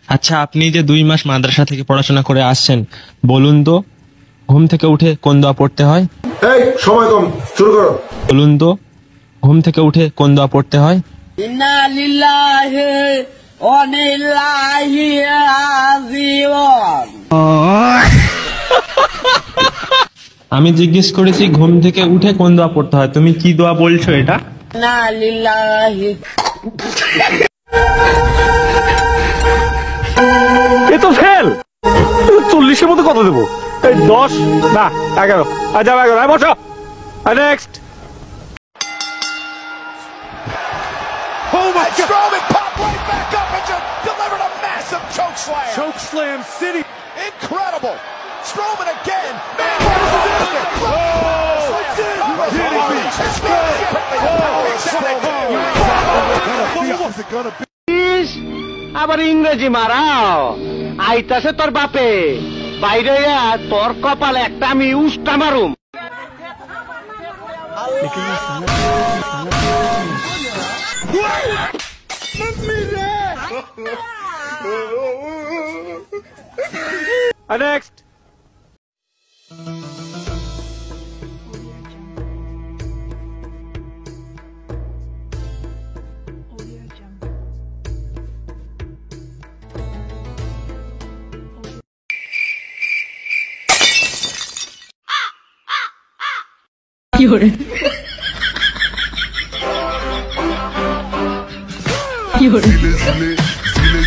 আচ্ছা, আপনি যে 2 মাস মাদ্রাসা থেকে পড়াশোনা করে আসছেন, বলুন তো ঘুম থেকে উঠে কোন দোয়া পড়তে হয়? এই সময় কম, শুরু করো। বলুন তো ঘুম থেকে উঠে কোন দোয়া পড়তে হয়? ইন্না লিল্লাহি ওয়া ইন্না ইলাইহি রাজিউন। আমি জিজ্ঞেস করেছি ঘুম থেকে উঠে কোন দোয়া পড়তে হয়, তুমি কি দোয়া বলছো এটা? ইন্না লিল্লাহি। এ তো ফেল। 40-এর মধ্যে কত দেবো? এই 10 না 11। আজ 11। বসো। Next. Oh my God! Strowman popped right back up and just delivered a massive choke slam. Choke slam city. Incredible. Strowman again. Man, this is it. Oh, it's it. Is it gonna be? আবার ইংরেজি মারাও। আইতাছে তোর বাপে। বাইরে তোর কপালে একটা আমি OSTA মারুম। Next. Fiore. Fiore.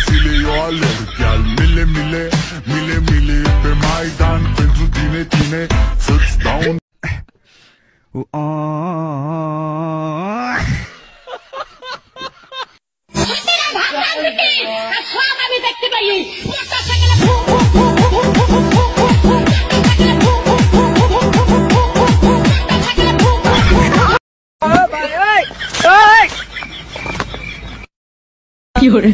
Zile eu alerg, iar mile pe Maidan pentru tine să-ți dau un... আমি দেখতে পাই Fiore.